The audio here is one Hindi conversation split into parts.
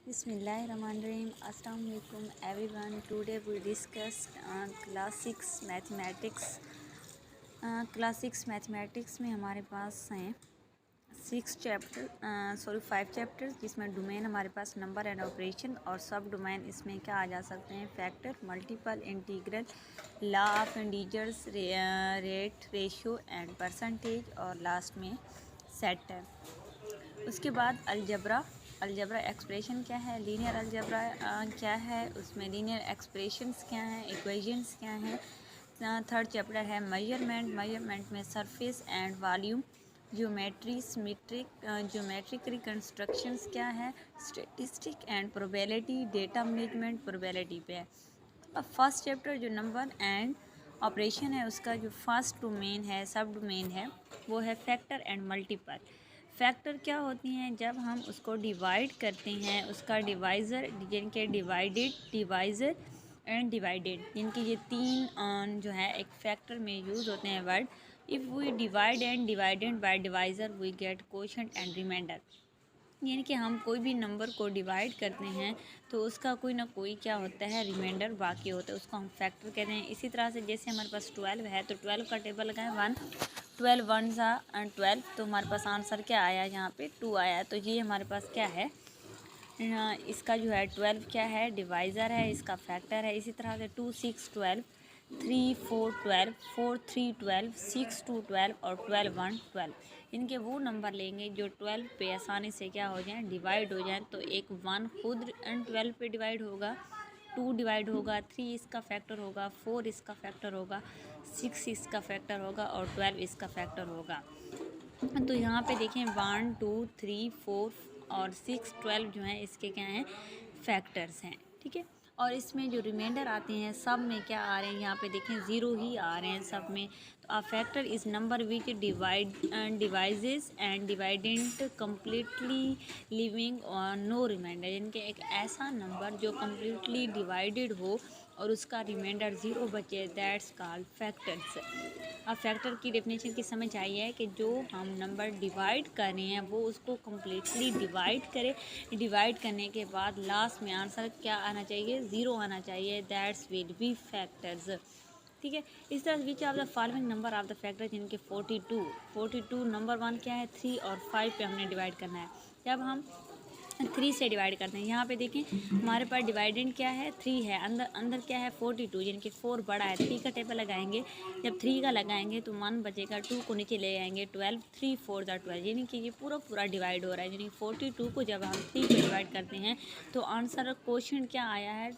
Bismillahirrahmanirrahim. Assalamu alaikum everyone. Today we discussed class 6 mathematics. Class 6 mathematics में हमारे पास हैं 5 चैप्टर्स, जिसमें डोमेन हमारे पास नंबर एंड ऑपरेशन, और सब डोमेन इसमें क्या आ जा सकते हैं, factor, multiple, integral, law of integers, rate, ratio and percentage, और लास्ट में सेट है। उसके बाद अलजबरा एक्सप्रेशन क्या है, लीनियर अलजबरा क्या है, उसमें लीनियर एक्सप्रेशंस क्या हैं, इक्वेशंस क्या हैं। थर्ड चैप्टर है मेजरमेंट में सरफेस एंड वॉल्यूम, ज्योमेट्रिक रिकन्स्ट्रक्शंस क्या है, statistic and probability, data management probability पे है। अब फर्स्ट चैप्टर जो नंबर एंड ऑपरेशन है, उसका जो फर्स्ट डोमेन है, सब डोमेन है, वो है फैक्टर एंड मल्टीपल। फैक्टर क्या होती हैं, जब हम उसको डिवाइड करते हैं, उसका डिवाइज़र, जिनके डिवाइज़र एंड डिवाइडेड, जिनके ये तीन जो है एक फैक्टर में यूज़ होते हैं word. If we divide and divided by divisor we get quotient and remainder. यानी कि हम कोई भी नंबर को डिवाइड करते हैं तो उसका कोई ना कोई क्या होता है, रिमाइंडर बाकी होता है, उसको हम फैक्टर कहते हैं। इसी तरह से जैसे हमारे पास 12 है तो 12 का टेबल लगाएं 1, 12 वन सा 12, तो हमारे पास आंसर क्या आया, यहाँ पे 2 आया। तो ये हमारे पास क्या है, इसका जो है 12 क्या है, डिवाइज़र है, इसका फैक्टर है। इसी तरह से 2, 6, 12, 3, 4, 12, 4, 3, 12, 6, 2, 12 और 12, 1, 12। इनके वो नंबर लेंगे जो 12 पे आसानी से क्या हो जाए, डिवाइड हो जाए। तो एक 1 खुद 12 पे डिवाइड होगा, 2 डिवाइड होगा, 3 इसका फैक्टर होगा, 4 इसका फैक्टर होगा, 6 इसका फैक्टर होगा और 12 इसका फैक्टर होगा। तो यहाँ पे देखें 1, 2, 3, 4 और 6, 12 जो हैं इसके क्या हैं, फैक्टर्स हैं। ठीक है, और इसमें जो रिमाइंडर आते हैं सब में क्या आ रहे हैं, यहाँ पे देखें 0 ही आ रहे हैं सब में। तो a factor is number which devices and डिवाइडेंट completely living और नो रिमाइंडर, यानी कि एक ऐसा नंबर जो कम्प्लीटली डिवाइडेड हो और उसका रिमाइंडर 0 बचे, दैट्स कॉल्ड फैक्टर्स। अब फैक्टर की डेफिनेशन की समझ आई है कि जो हम नंबर डिवाइड कर रहे हैं वो उसको कम्प्लीटली डिवाइड करें, डिवाइड करने के बाद लास्ट में आंसर क्या आना चाहिए, 0 आना चाहिए, दैट्स विल बी फैक्टर्स। ठीक है, इस तरह which of the following number of the factor, जिनके 42 नंबर 1 क्या है, 3 और 5 पे हमने डिवाइड करना है। जब हम 3 से डिवाइड करते हैं, यहाँ पे देखें हमारे पास डिवाइडेंड क्या है, 3 है, अंदर क्या है 42, यानी कि 4 बड़ा है। 3 का टेबल लगाएंगे, जब 3 का लगाएंगे तो 1 बचेगा, 2 को नीचे ले आएंगे, 12, 3 4 12, यानी कि ये पूरा डिवाइड हो रहा है। यानी 42 को जब हम 3 पे डिवाइड करते हैं तो आंसर क्वेश्चन क्या आया है,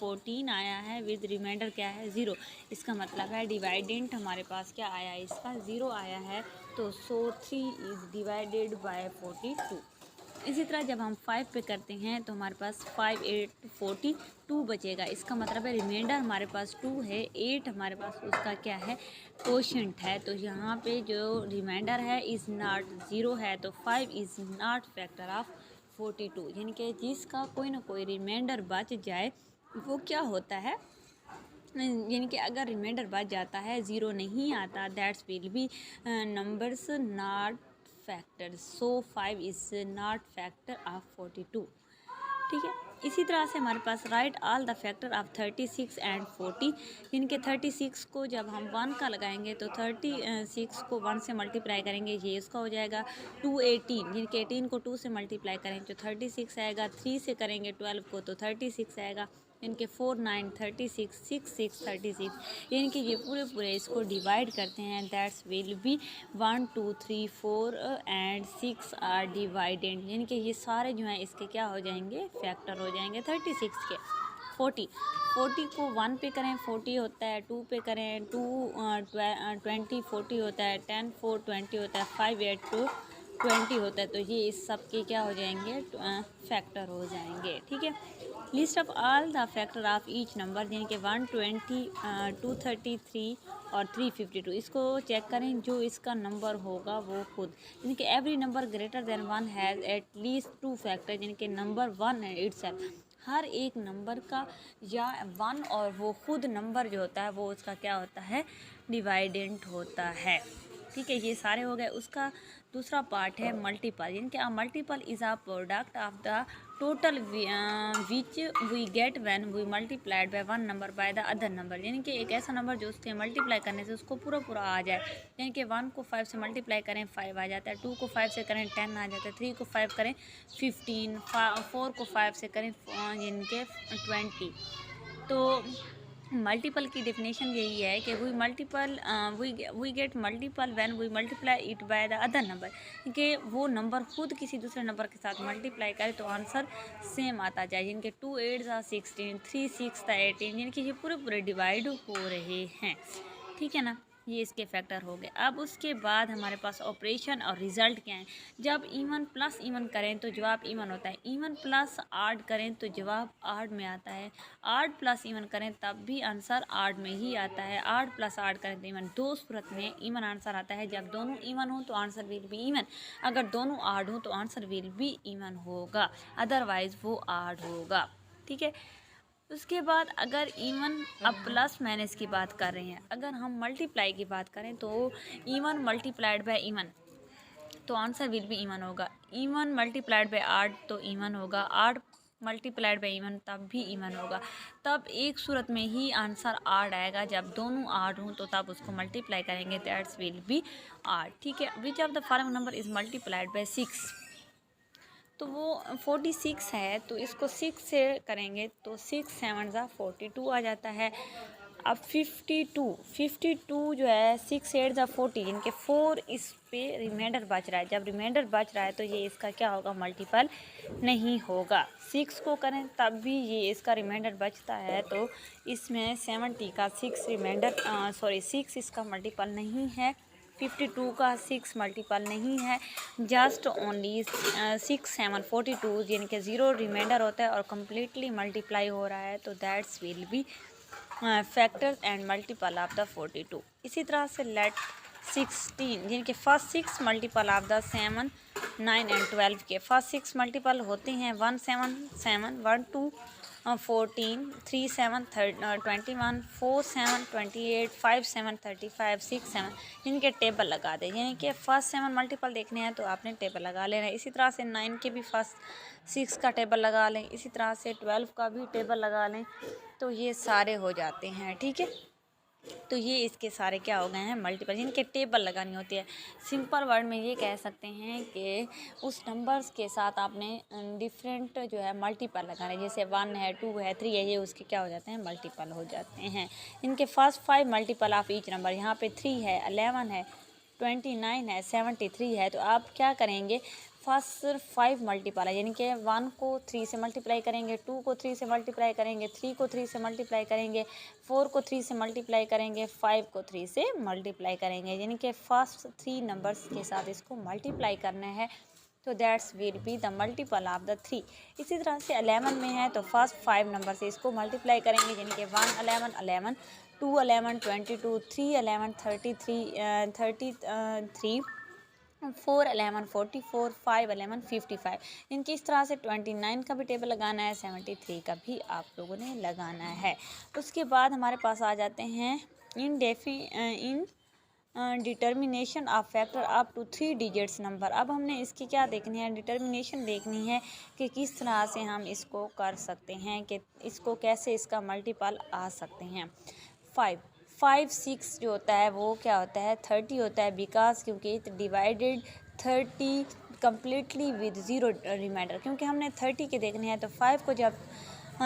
14 आया है, विद रिमाइंडर क्या है, 0। इसका मतलब है डिवाइडेंट हमारे पास क्या आया है, इसका 0 आया है। तो 3 इज़ डिवाइडेड बाय 42। इसी तरह जब हम 5 पे करते हैं तो हमारे पास 5, 8, 42 बचेगा। इसका मतलब है रिमाइंडर हमारे पास 2 है, 8 हमारे पास उसका क्या है, कोशेंट है। तो यहाँ पे जो रिमाइंडर है इज़ नॉट 0 है, तो 5 इज़ नॉट फैक्टर ऑफ 42, यानी कि जिसका कोई ना कोई रिमाइंडर बच जाए वो क्या होता है, यानी कि अगर रिमाइंडर बच जाता है, 0 नहीं आता, that's will be numbers not factor. So 5 is not factor of 42। ठीक है, इसी तरह से हमारे पास write all the factor of 36 and 40, जिनके 36 को जब हम 1 का लगाएंगे तो 36 को 1 से मल्टीप्लाई करेंगे, ये इसका हो जाएगा 218, जिनके 18 को 2 से मल्टीप्लाई करेंगे तो 36 आएगा, 3 से करेंगे 12 को तो 36 आएगा, इनके 4, 9, 36, 6, 6, 36, यानी कि ये पूरे इसको डिवाइड करते हैं, that's will be 1, 2, 3, 4 and 6 are divided, यानी कि ये सारे जो हैं इसके क्या हो जाएंगे, फैक्टर हो जाएंगे 36 के। 40 को 1 पे करें 40 होता है, 2 पे करें 20 40 होता है, 10 4 20 होता है, 5 8 2 20 होता है। तो ये इस सब के क्या हो जाएंगे, फैक्टर हो जाएंगे। ठीक है, list of all the factor of each number, यानी कि 120, 233 और 352, इसको चेक करें जो इसका नंबर होगा वो खुद, यानी कि every number greater than 1 has at least 2 factor, यानी कि नंबर 1 है इटसेल्फ, हर एक नंबर का या 1 और वो खुद नंबर जो होता है वो उसका क्या होता है, डिवाइडेंट होता है। ठीक है, ये सारे हो गए। उसका दूसरा पार्ट है मल्टीपल, यानी कि a multiple is a product of the total which we get when we multiplied by one number by the other number, यानी कि एक ऐसा नंबर जो उसके मल्टीप्लाई करने से उसको पूरा पूरा आ जाए। यानी कि 1 को 5 से मल्टीप्लाई करें 5 आ जाता है, 2 को 5 से करें 10 आ जाता है, 3 को 5 करें 15, 4 को 5 से करें यानी कि 20। तो मल्टीपल की डेफिनेशन यही है कि we get multiple when we multiply it by the other number, कि वो नंबर खुद किसी दूसरे नंबर के साथ मल्टीप्लाई करे तो आंसर सेम आता जाए। जिनके 2 8 16, 3 6 18, यानी कि ये पूरे पूरे डिवाइड हो रहे हैं, ठीक है ना। ये इसके फैक्टर हो गए। अब उसके बाद हमारे पास ऑपरेशन और रिजल्ट क्या है। जब इवन प्लस इवन करें तो जवाब इवन होता है, इवन प्लस आड करें तो जवाब आड में आता है, आड प्लस इवन करें तब भी आंसर आड में ही आता है, आड प्लस आड करें तो इवन। दो सूरत में इवन आंसर आता है, जब दोनों इवन हो तो आंसर विल बी इवन, अगर दोनों आड हो तो आंसर विल बी इवन होगा, अदरवाइज वो आड होगा, ठीक है। उसके बाद अगर इवन अब प्लस माइनस की बात कर रहे हैं, अगर हम मल्टीप्लाई की बात करें तो इवन मल्टीप्लाइड बाय इवन तो आंसर विल बी इवन होगा, इवन मल्टीप्लाइड बाय आड तो इवन होगा, आड मल्टीप्लाइड बाय इवन तब भी इवन होगा। तब एक सूरत में ही आंसर आड आएगा, जब दोनों आड हों तो तब उसको मल्टीप्लाई करेंगे, दैट्स विल बी आड, ठीक है। Which of the following number is multiplied by 6, तो वो 46 है, तो इसको 6 से करेंगे तो 6 7 42 आ जाता है। अब 52 जो है 6 8 40, इनके 4 इस पे रिमाइंडर बच रहा है, जब रिमाइंडर बच रहा है तो ये इसका क्या होगा, मल्टीपल नहीं होगा। 6 को करें तब भी ये इसका रिमाइंडर बचता है, तो इसमें 70 का 6 रिमाइंडर 6 इसका मल्टीपल नहीं है, 52 का 6 मल्टीपल नहीं है, जस्ट ओनली 6 7 42, यानी कि 0 रिमाइंडर होता है और कम्प्लीटली मल्टीप्लाई हो रहा है, तो that's will B factors and multiple of the 42। इसी तरह से लेट 16, यानी कि first 6 multiple of the 7 9 and 12 के फर्स्ट 6 मल्टीपल होते हैं 1 7 7 1 2 14 3 7 21 4 7 28 5 7 35 6 7, इनके टेबल लगा दें, यानी कि फर्स्ट 7 मल्टीपल देखने हैं तो आपने टेबल लगा लेना है। इसी तरह से 9 के भी फर्स्ट 6 का टेबल लगा लें, इसी तरह से 12 का भी टेबल लगा लें, तो ये सारे हो जाते हैं, ठीक है। तो ये इसके सारे क्या हो गए हैं, मल्टीपल, जिनके टेबल लगानी होती है। सिंपल वर्ड में ये कह सकते हैं कि उस नंबर्स के साथ आपने डिफरेंट जो है मल्टीपल लगाने, जैसे 1 है 2 है 3 है, ये उसके क्या हो जाते हैं, मल्टीपल हो जाते हैं। इनके first 5 multiple of each number, यहाँ पे 3 है 11 है 29 है 73 है, तो आप क्या करेंगे, फर्स्ट 5 मल्टीपल है, यानी कि 1 को 3 से मल्टीप्लाई करेंगे, 2 को 3 से मल्टीप्लाई करेंगे, 3 को 3 से मल्टीप्लाई करेंगे, 4 को 3 से मल्टीप्लाई करेंगे, 5 को 3 से मल्टीप्लाई करेंगे, यानी कि फर्स्ट 3 नंबर्स के साथ इसको मल्टीप्लाई करना है, तो that's will be the multiple of the 3। इसी तरह से 11 में है तो फर्स्ट 5 नंबर से इसको मल्टीप्लाई करेंगे, यानी कि 1 11 11 2 11 22 3 11 33 4 11 44 5 11 55, इनकी इस तरह से 29 का भी टेबल लगाना है, 73 का भी आप लोगों ने लगाना है। उसके बाद हमारे पास आ जाते हैं in determination of factor up to 3 digits number. अब हमने इसकी क्या देखनी है, डिटर्मिनेशन देखनी है कि किस तरह से हम इसको कर सकते हैं, कि इसको कैसे इसका मल्टीपल आ सकते हैं। 5 6 जो होता है वो क्या होता है, 30 होता है, बिकॉज क्योंकि डिवाइडेड 30 कम्प्लीटली विद 0 रिमाइंडर, क्योंकि हमने 30 के देखने हैं, तो 5 को जब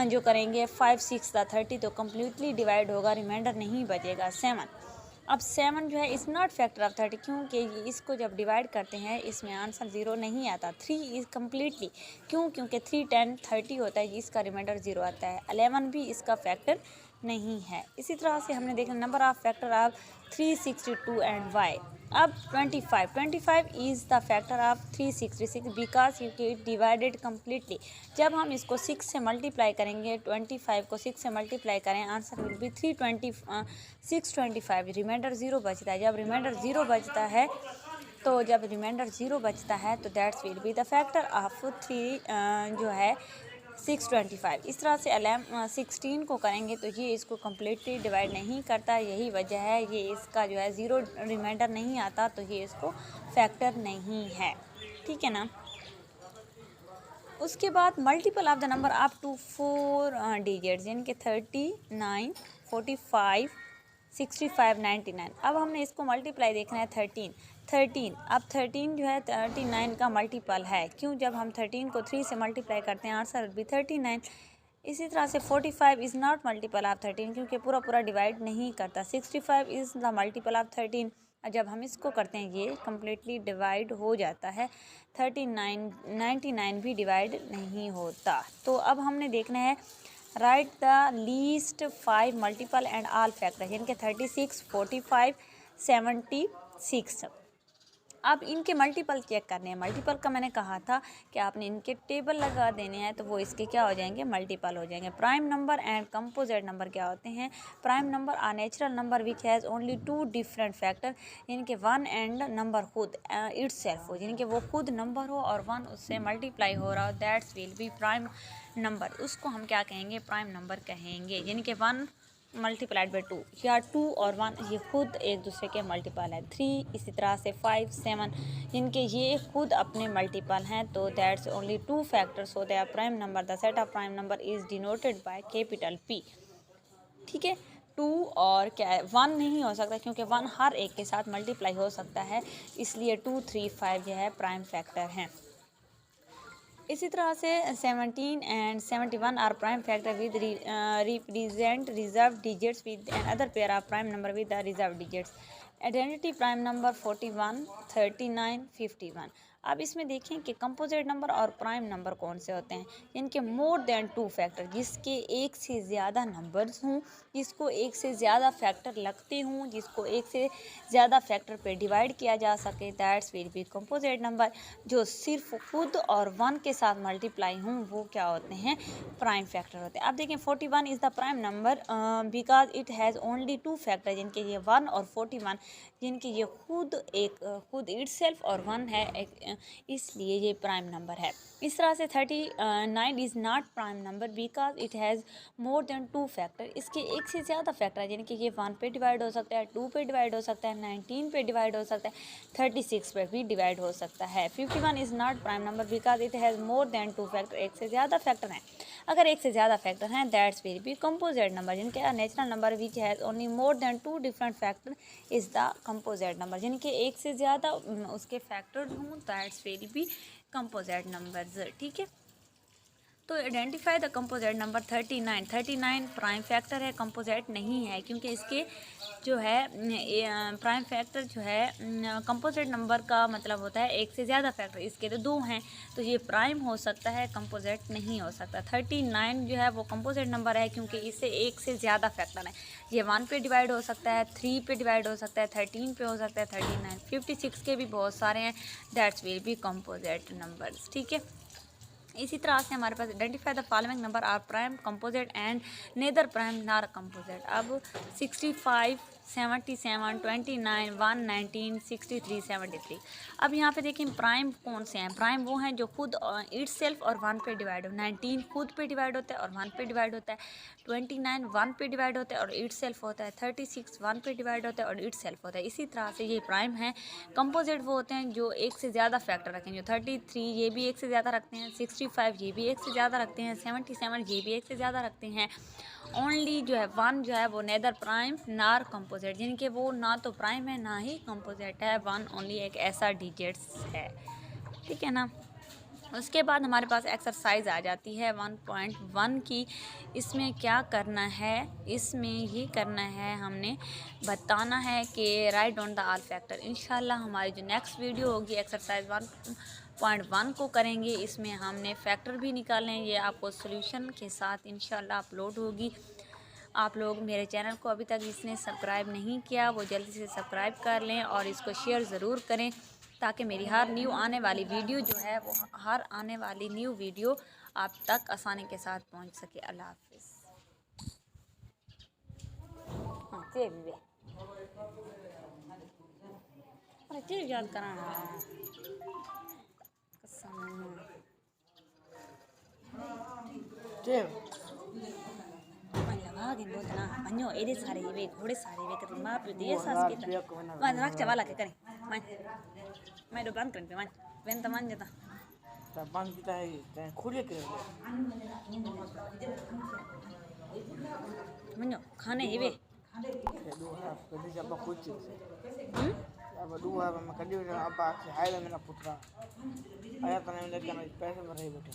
जो करेंगे 5 6 30 तो कम्प्लीटली डिवाइड होगा, रिमाइंडर नहीं बचेगा। 7, अब 7 जो है इज़ नॉट फैक्टर ऑफ 30, क्योंकि इसको जब डिवाइड करते हैं इसमें आंसर 0 नहीं आता। 3 इज़ कम्प्लीटली, क्योंकि 3 10 30 होता है, इसका रिमाइंडर 0 आता है। 11 भी इसका फैक्टर नहीं है। इसी तरह से हमने देखा number of factor of 362 and Y. अब 25 is the factor of 366 because क्योंकि इट डिवाइडेड कम्प्लीटली। जब हम इसको 6 से मल्टीप्लाई करेंगे, 25 को 6 से मल्टीप्लाई करें, आंसर विल बी 625, रिमाइंडर 0 बचता है। जब रिमाइंडर 0 बचता है तो that's will be the factor of 3 जो है 625। इस तरह से 16 को करेंगे तो ये इसको कम्प्लीटली डिवाइड नहीं करता, यही वजह है, ये इसका जो है ज़ीरो रिमाइंडर नहीं आता, तो ये इसको फैक्टर नहीं है, ठीक है ना। उसके बाद multiple of the number up to 4 digits, यानी कि 39, 45, 65, 99। अब हमने इसको मल्टीप्लाई देखना है 13। अब 13 जो है 39 का मल्टीपल है, क्यों, जब हम 13 को 3 से मल्टीप्लाई करते हैं आंसर भी 39। इसी तरह से 45 इज़ नॉट मल्टीपल ऑफ 13, क्योंकि पूरा पूरा डिवाइड नहीं करता। 65 इज़ द मल्टीपल ऑफ 13, जब हम इसको करते हैं ये कम्प्लीटली डिवाइड हो जाता है। 39, 99 भी डिवाइड नहीं होता। तो अब हमने देखना है right the least 5 multiple and all factor, यानी कि 36, 45, 76। अब इनके मल्टीपल चेक करने हैं। मल्टीपल का मैंने कहा था कि आपने इनके टेबल लगा देने हैं, तो वो इसके क्या हो जाएंगे, मल्टीपल हो जाएंगे। Prime number and composite number क्या होते हैं? Prime number are natural number which has only 2 different factor, यानी कि 1 एंड नंबर खुद इटसेल्फ हो, यानी कि वो खुद नंबर हो और 1 उससे मल्टीप्लाई हो रहा हो, that's will B prime number. उसको हम क्या कहेंगे, प्राइम नंबर कहेंगे। यानी कि 1 मल्टीप्लाइड बाई 2, या 2 और 1 ये खुद एक दूसरे के मल्टीपल है। 3 इसी तरह से 5, 7 इनके ये खुद अपने मल्टीपल हैं, तो दैट्स ओनली 2 फैक्टर्स हो they prime number. The set of prime number is denoted by capital P, ठीक है। 2 और क्या है, 1 नहीं हो सकता, क्योंकि 1 हर एक के साथ मल्टीप्लाई हो सकता है, इसलिए 2, 3, 5 जो है प्राइम फैक्टर हैं। इसी तरह से 17 and 71 are prime factor with represent reserve digits with an other pair of prime number with the reserve digits. Identity prime number 41, 39, 51। अब इसमें देखें कि कंपोजिट नंबर और प्राइम नंबर कौन से होते हैं। इनके मोर देन 2 फैक्टर, जिसके एक से ज़्यादा नंबर्स हों, जिसको एक से ज़्यादा फैक्टर लगते हों, जिसको एक से ज़्यादा फैक्टर पे डिवाइड किया जा सके, that's will be composite number. जो सिर्फ खुद और 1 के साथ मल्टीप्लाई हों, वो क्या होते हैं, प्राइम फैक्टर होते हैं। अब देखें 41 is the prime number because it has only 2 factor, जिनके ये 1 और 41, जिनके ये खुद इट सेल्फ और 1 है, इसलिए ये प्राइम नंबर है। इस तरह से 39 is not prime number because it has more than 2 factor. इसके एक से ज़्यादा फैक्टर है, यानी कि ये 1 पे डिवाइड हो सकता है, 2 पे डिवाइड हो सकता है, 19 पे डिवाइड हो सकता है, 36 पे भी डिवाइड हो सकता है। 51 is not prime number because it has more than 2 factor. एक से ज़्यादा फैक्टर हैं, अगर एक से ज़्यादा फैक्टर हैं, that's will be composite number. जिनके natural number which has only more than 2 different factor is the composite number. यानी कि एक से ज़्यादा उसके फैक्टर हों, that's will be composite numbers, ठीक है। तो identify the composite number 39 prime factor है, कंपोजिट नहीं है, क्योंकि इसके जो है प्राइम फैक्टर जो है कंपोजिट नंबर का मतलब होता है एक से ज़्यादा फैक्टर, इसके तो 2 हैं, तो ये प्राइम हो सकता है, कंपोजिट नहीं हो सकता। 39 जो है वो कंपोजिट नंबर है, क्योंकि इससे एक से ज़्यादा फैक्टर है। ये 1 पे डिवाइड हो सकता है, 3 पे डिवाइड हो सकता है, 13 पे हो सकता है, 39, 56 के भी बहुत सारे हैं, that's will be composite numbers, ठीक है। इसी तरह से हमारे पास identify the following number are prime composite and neither prime nor composite. अब 65, 77, 29, 119, 63, 73। अब यहाँ पे देखें प्राइम कौन से हैं। प्राइम वो हैं जो खुद इट सेल्फ और 1 पे डिवाइड हो। 19 खुद पे डिवाइड होता है और 1 पे डिवाइड होता है। 29 1 पे डिवाइड होता है और इट सेल्फ होता है। 36 1 पे डिवाइड होता है और इट सेल्फ होता है। इसी तरह से ये प्राइम हैं। कंपोजिट वो होते हैं जो एक से ज़्यादा फैक्टर रखें, जो 33 ये भी एक से ज़्यादा रखते हैं, 65 ये भी एक से ज़्यादा रखते हैं, 77 ये भी एक से ज़्यादा रखते हैं। ओनली जो है 1 जो है वो नेदर प्राइम नार कंपोजिट, जिनके वो ना तो प्राइम है ना ही कंपोजिट है। 1 ओनली एक ऐसा डिजिट्स है, ठीक है ना। उसके बाद हमारे पास एक्सरसाइज आ जाती है 1.1 की। इसमें क्या करना है, इसमें ये करना है, हमने बताना है कि write down the all factor. इंशाल्लाह हमारी जो नेक्स्ट वीडियो होगी एक्सरसाइज 1.1 को करेंगे। इसमें हमने फैक्टर भी निकालने हैं, ये आपको सोल्यूशन के साथ इंशाल्लाह अपलोड होगी। आप लोग मेरे चैनल को अभी तक जिसने सब्सक्राइब नहीं किया वो जल्दी से सब्सक्राइब कर लें और इसको शेयर ज़रूर करें, ताकि मेरी हर न्यू आने वाली वीडियो जो है वो हर आने वाली न्यू वीडियो आप तक आसानी के साथ पहुंच सके। अल्लाह हाफिज़। याद कराना कसम। છે Manja wagen do tana banyo ede sare ibe घोड़े सारे वे कर मां पे दे सास Buat के dia ke mana? वन रख चवाला के करे मन मैं दो बंद कर पे मन वेन तमन जता Tapan kita kuliah ke मंजो खाने इवे dua kerja siapa kucing हम apa dua apa kerja apa hai dan putra ayah tanah mereka पैसे भरे बैठे